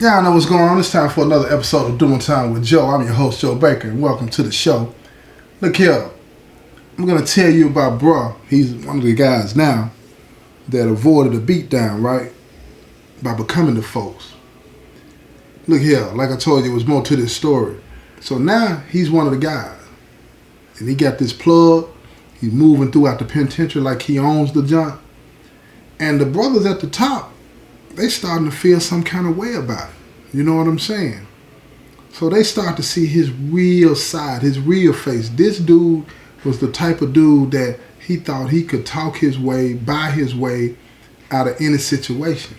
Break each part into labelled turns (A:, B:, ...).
A: Y'all know what's going on. It's time for another episode of Doing Time with Joe. I'm your host, Joe Baker, and welcome to the show. Look here, I'm going to tell you about bruh. He's one of the guys now that avoided a beatdown, right, by becoming the folks. Look here, like I told you, there was more to this story. So now he's one of the guys, and he got this plug. He's moving throughout the penitentiary like he owns the junk. And the brothers at the top, they starting to feel some kind of way about it. You know what I'm saying? So they start to see his real side, his real face. This dude was the type of dude that he thought he could talk his way, buy his way out of any situation.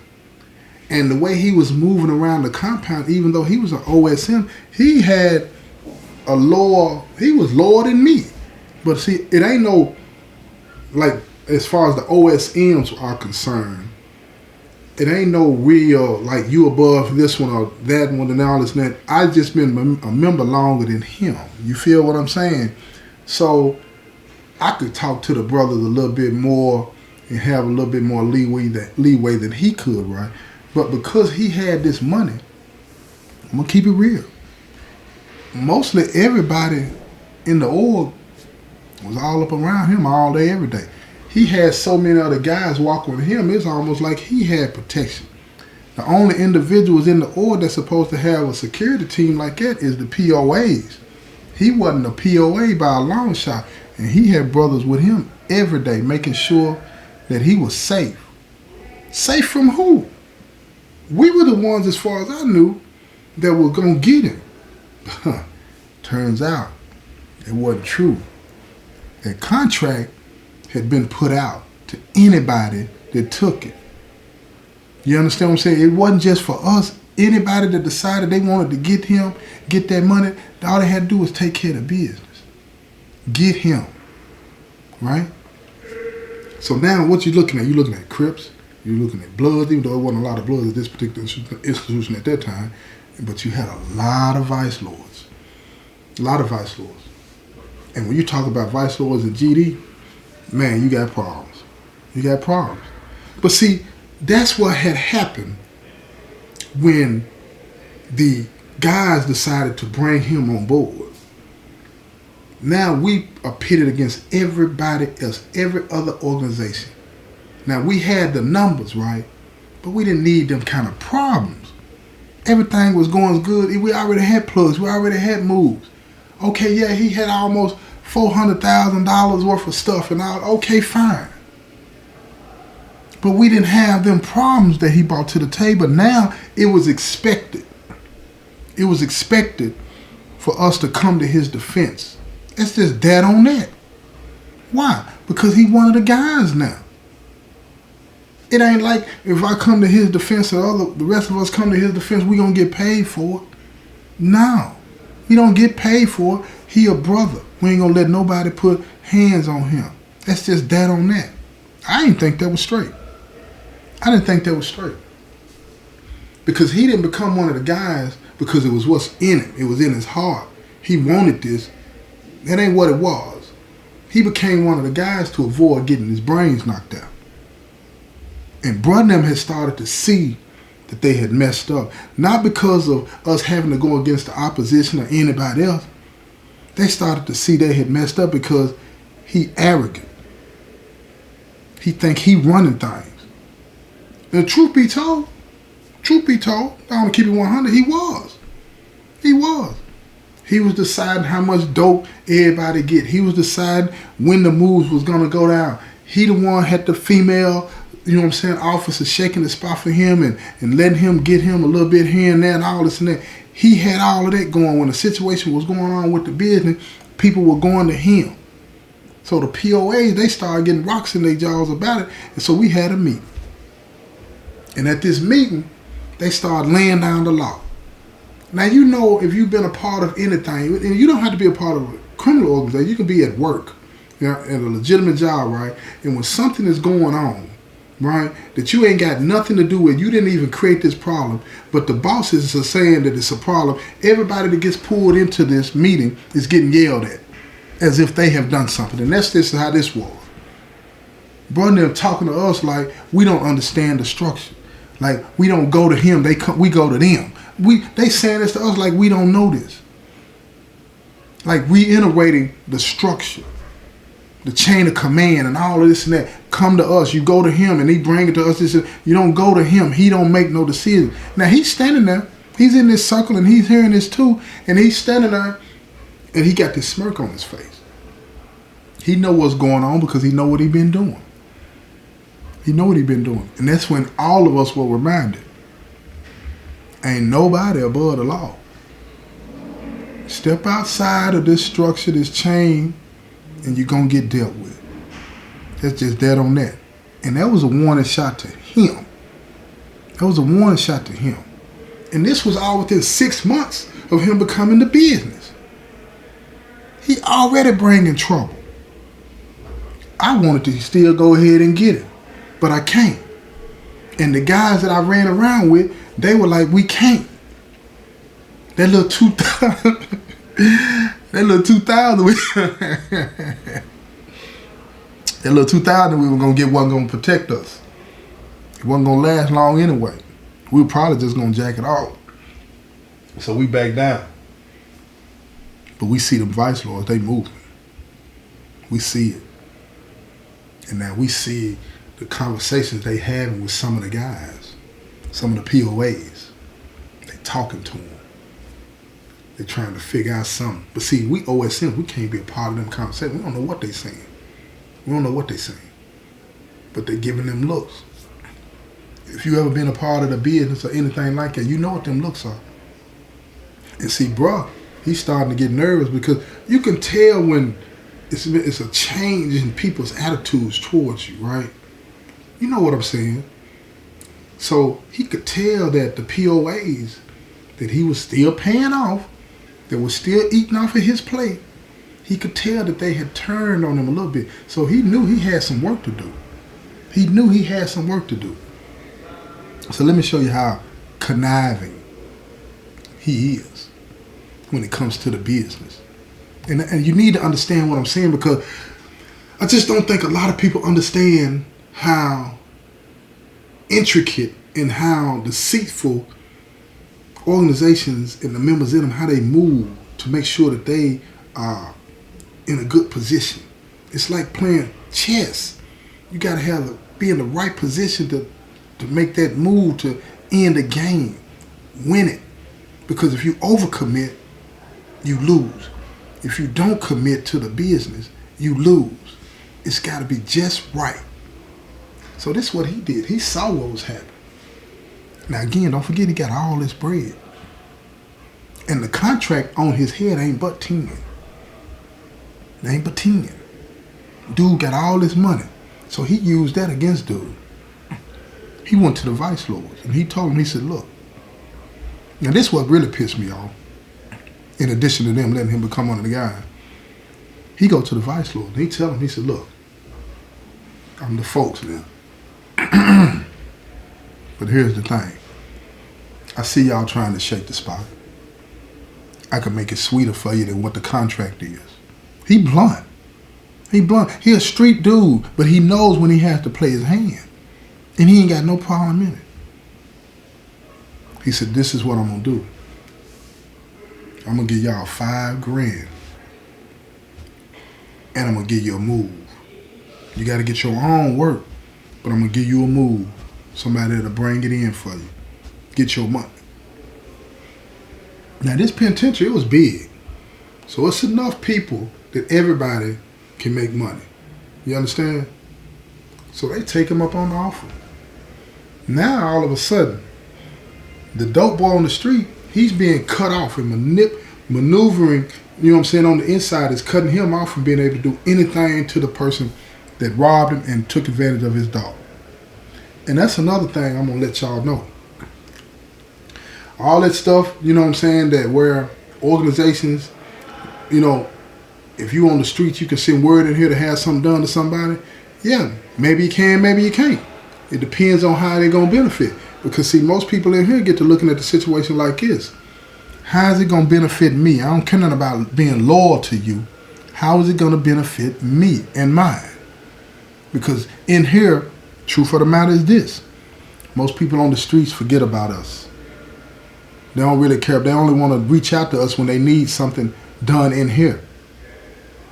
A: And the way he was moving around the compound, even though he was an OSM, he had a lower, he was lower than me. But see, it ain't no, like, as far as the OSMs are concerned, it ain't no real, like, you above this one or that one and all this and that. I just been a member longer than him. You feel what I'm saying? So I could talk to the brothers a little bit more and have a little bit more leeway than he could, right? But because he had this money, I'm going to keep it real. Mostly everybody in the org was all up around him all day, every day. He had so many other guys walking with him, it's almost like he had protection. The only individuals in the org that's supposed to have a security team like that is the POAs. He wasn't a POA by a long shot, and he had brothers with him every day making sure that he was safe. Safe from who? We were the ones, as far as I knew, that were going to get him. Turns out it wasn't true. That contract had been put out to anybody that took it. You understand what I'm saying? It wasn't just for us. Anybody that decided they wanted to get him, get that money, all they had to do was take care of the business. Get him. Right? So now what you're looking at, you're looking at Crips, you're looking at Bloods, even though it wasn't a lot of Bloods at this particular institution at that time, but you had a lot of Vice Lords. A lot of Vice Lords. And when you talk about Vice Lords and GD, man, you got problems. You got problems. But see, that's what had happened when the guys decided to bring him on board. Now we are pitted against everybody else, every other organization. Now we had the numbers, right? But we didn't need them kind of problems. Everything was going good. We already had plugs. We already had moves. Okay, yeah, he had almost $400,000 worth of stuff and all. Okay, fine. But we didn't have them problems that he brought to the table. Now it was expected. It was expected for us to come to his defense. It's just dead on that. Why? Because he one of the guys now. It ain't like if I come to his defense or the rest of us come to his defense, we gonna get paid for it. No. We don't get paid for it. He a brother. We ain't gonna let nobody put hands on him. That's just that on that. I didn't think that was straight. I didn't think that was straight. Because he didn't become one of the guys because it was what's in him. It was in his heart. He wanted this. That ain't what it was. He became one of the guys to avoid getting his brains knocked out. And brother them had started to see that they had messed up. Not because of us having to go against the opposition or anybody else. They started to see they had messed up because he arrogant. He think he running things. And truth be told, I want to keep it 100, he was. He was. He was deciding how much dope everybody get. He was deciding when the moves was going to go down. He the one had the female, you know what I'm saying, officer shaking the spot for him and letting him get him a little bit here and there and all this and that. He had all of that going. When the situation was going on with the business, people were going to him. So the POAs, they started getting rocks in their jaws about it. And so we had a meeting. And at this meeting, they started laying down the law. Now, you know, if you've been a part of anything, and you don't have to be a part of a criminal organization, you can be at work, you know, in a legitimate job, right? And when something is going on, right, that you ain't got nothing to do with, you didn't even create this problem, but the bosses are saying that it's a problem, everybody that gets pulled into this meeting is getting yelled at as if they have done something. And that's just how this was. Brother, they're talking to us like we don't understand the structure. Like we don't go to him, we go to them. They saying this to us like we don't know this. Like reiterating the structure, the chain of command and all of this and that. Come to us. You go to him and he bring it to us. You don't go to him. He don't make no decisions. Now he's standing there. He's in this circle and he's hearing this too. And he's standing there and he got this smirk on his face. He know what's going on because he know what he been doing. He know what he been doing. And that's when all of us were reminded. Ain't nobody above the law. Step outside of this structure, this chain, and you're going to get dealt with. That's just that on that. And that was a warning shot to him. That was a warning shot to him. And this was all within 6 months of him becoming the business. He already bringing trouble. I wanted to still go ahead and get it, but I can't. And the guys that I ran around with, they were like, we can't. That little 2000, that little 2000, that little 2000 we were gonna get wasn't gonna protect us. It wasn't gonna last long anyway. We were probably just gonna jack it off. So we backed down. But we see them vice lords, they moving. We see it. And now we see the conversations they having with some of the guys, some of the POAs. They talking to them. They're trying to figure out something. But see, we OSM, we can't be a part of them conversations. We don't know what they're saying. We don't know what they're saying. But they're giving them looks. If you ever been a part of the business or anything like that, you know what them looks are. And see, bruh, he's starting to get nervous because you can tell when it's a change in people's attitudes towards you, right? You know what I'm saying? So he could tell that the POAs that he was still paying off, that was still eating off of his plate, he could tell that they had turned on him a little bit. So he knew he had some work to do. He knew he had some work to do. So let me show you how conniving he is when it comes to the business. And you need to understand what I'm saying, because I just don't think a lot of people understand how intricate and how deceitful organizations and the members in them, how they move to make sure that they are in a good position. It's like playing chess. You got to be in the right position to make that move to end the game, win it. Because if you overcommit, you lose. If you don't commit to the business, you lose. It's got to be just right. So this is what he did. He saw what was happening. Now again, don't forget he got all this bread. And the contract on his head ain't but 10. It ain't but 10. Dude got all this money. So he used that against dude. He went to the vice lords and he told him, he said, look, now this is what really pissed me off. In addition to them letting him become one of the guys. He go to the vice lord and he tell him, he said, look, I'm the folks now. But here's the thing. I see y'all trying to shake the spot. I can make it sweeter for you than what the contract is. He blunt. He blunt. He a street dude, but he knows when he has to play his hand. And he ain't got no problem in it. He said, this is what I'm going to do. I'm going to give y'all $5,000. And I'm going to give you a move. You got to get your own work, but I'm going to give you a move. Somebody that'll bring it in for you. Get your money. Now this penitentiary, it was big. So it's enough people that everybody can make money. You understand? So they take him up on the offer. Now all of a sudden, the dope boy on the street, he's being cut off and maneuvering, you know what I'm saying, on the inside is cutting him off from being able to do anything to the person that robbed him and took advantage of his dog. And that's another thing I'm going to let y'all know. All that stuff, you know what I'm saying, that where organizations, you know, if you on the streets, you can send word in here to have something done to somebody. Yeah, maybe you can, maybe you can't. It depends on how they're going to benefit. Because, see, most people in here get to looking at the situation like this. How is it going to benefit me? I don't care nothing about being loyal to you. How is it going to benefit me and mine? Because in here, truth of the matter is this. Most people on the streets forget about us. They don't really care. They only want to reach out to us when they need something done in here.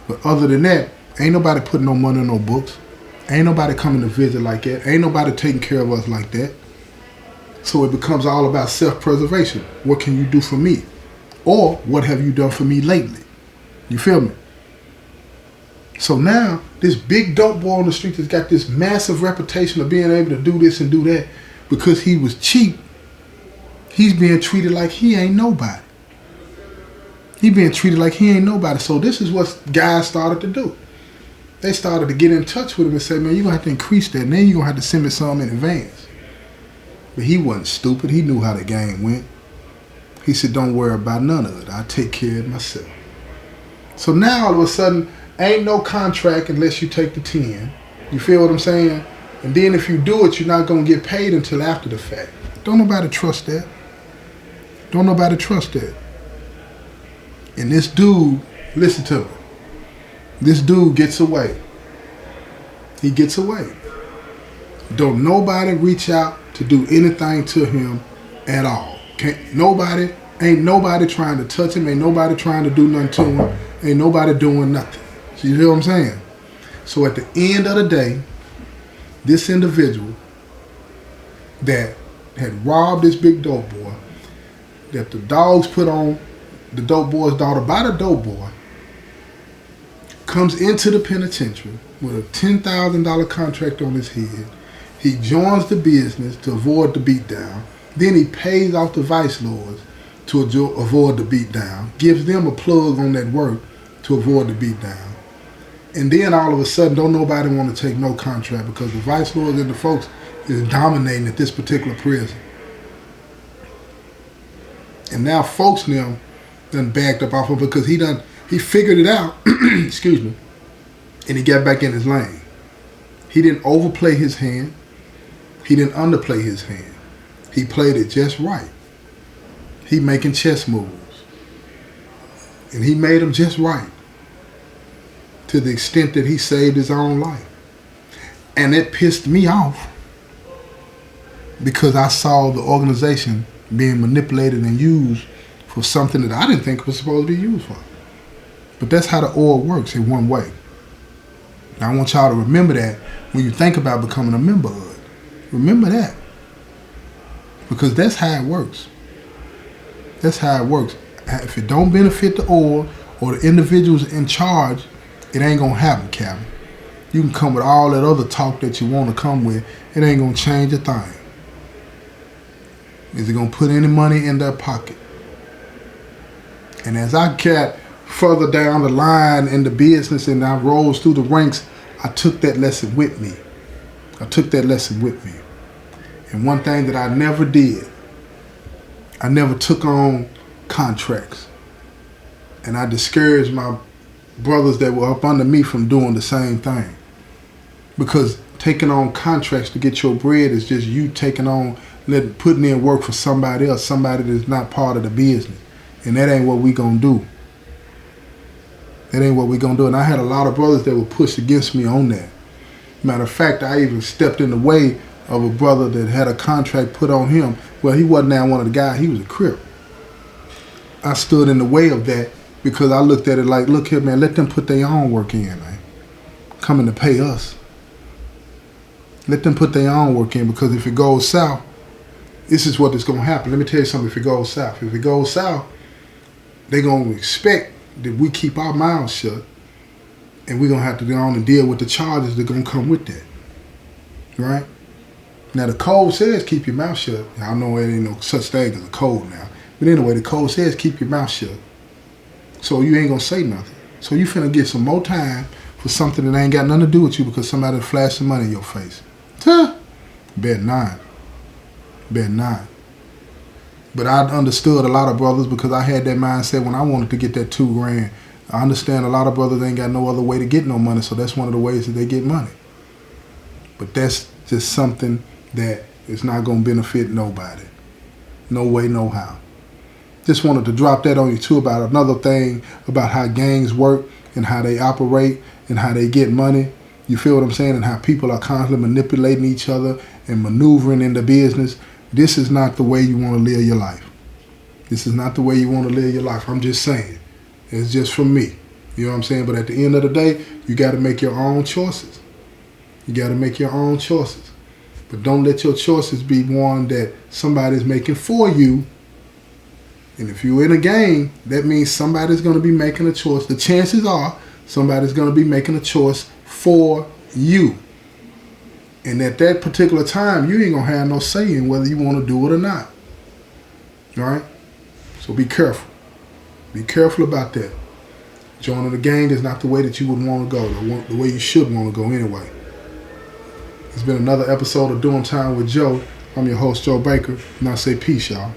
A: But other than that, ain't nobody putting no money in no books. Ain't nobody coming to visit like that. Ain't nobody taking care of us like that. So it becomes all about self-preservation. What can you do for me? Or what have you done for me lately? You feel me? So now, this big dope boy on the street has got this massive reputation of being able to do this and do that because he was cheap. He's being treated like he ain't nobody. He being treated like he ain't nobody. So this is what guys started to do. They started to get in touch with him and say, man, you're going to have to increase that. And then you're going to have to send me some in advance. But he wasn't stupid. He knew how the game went. He said, don't worry about none of it. I'll take care of myself. So now all of a sudden, ain't no contract unless you take the 10. You feel what I'm saying? And then if you do it, you're not going to get paid until after the fact. Don't nobody trust that. Don't nobody trust that. And this dude, listen to me. This dude gets away. He gets away. Don't nobody reach out to do anything to him at all. Ain't nobody trying to touch him. Ain't nobody trying to do nothing to him. Ain't nobody doing nothing. You hear what I'm saying? So at the end of the day, this individual that had robbed this big dope boy, that the dogs put on the dope boy's daughter by the dope boy, comes into the penitentiary with a $10,000 contract on his head. He joins the business to avoid the beatdown. Then he pays off the vice lords to avoid the beatdown, gives them a plug on that work to avoid the beatdown. And then all of a sudden, don't nobody want to take no contract because the vice lords and the folks is dominating at this particular prison. And now folks now done backed up off him because he figured it out, excuse me, and he got back in his lane. He didn't overplay his hand. He didn't underplay his hand. He played it just right. He making chess moves. And he made them just right to the extent that he saved his own life. And it pissed me off because I saw the organization being manipulated and used for something that I didn't think it was supposed to be used for. But that's how the oil works in one way. Now I want y'all to remember that when you think about becoming a member of it. Remember that. Because that's how it works. That's how it works. If it don't benefit the oil or the individuals in charge, it ain't gonna happen, Captain. You can come with all that other talk that you want to come with. It ain't gonna change a thing. Is it gonna put any money in their pocket? And as I got further down the line in the business and I rose through the ranks, I took that lesson with me. And one thing that I never did, I never took on contracts. And I discouraged my brothers that were up under me from doing the same thing. Because taking on contracts to get your bread is just you taking on, putting in work for somebody else, somebody that's not part of the business. And that ain't what we gonna do. That ain't what we gonna do. And I had a lot of brothers that were pushed against me on that. Matter of fact, I even stepped in the way of a brother that had a contract put on him. Well, he wasn't now one of the guys, he was a crip. I stood in the way of that because I looked at it like, look here, man, let them put their own work in, man. Coming to pay us. Let them put their own work in, because if it goes south, this is what is going to happen. Let me tell you something. If it goes south, they're going to expect that we keep our mouths shut, and we're going to have to go on and deal with the charges that are going to come with that. Right? Now, the code says keep your mouth shut. I know there ain't no such thing as a code now. But anyway, the code says keep your mouth shut. So you ain't going to say nothing. So you finna get some more time for something that ain't got nothing to do with you because somebody flashed some money in your face. Huh? Bet not. But I understood a lot of brothers because I had that mindset when I wanted to get that $2,000. I understand a lot of brothers ain't got no other way to get no money, so that's one of the ways that they get money. But that's just something that is not going to benefit nobody. No way, no how. Just wanted to drop that on you too about another thing about how gangs work and how they operate and how they get money. You feel what I'm saying? And how people are constantly manipulating each other and maneuvering in the business. This is not the way you want to live your life. This is not the way you want to live your life. I'm just saying. It's just for me. You know what I'm saying? But at the end of the day, you got to make your own choices. You got to make your own choices. But don't let your choices be one that somebody's making for you. And if you're in a game, that means somebody's going to be making a choice. The chances are somebody's going to be making a choice for you. And at that particular time, you ain't going to have no say in whether you want to do it or not. All right? So be careful. Be careful about that. Joining the gang is not the way that you would want to go, the way you should want to go anyway. It's been another episode of Doing Time with Joe. I'm your host, Joe Baker, and I say peace, y'all.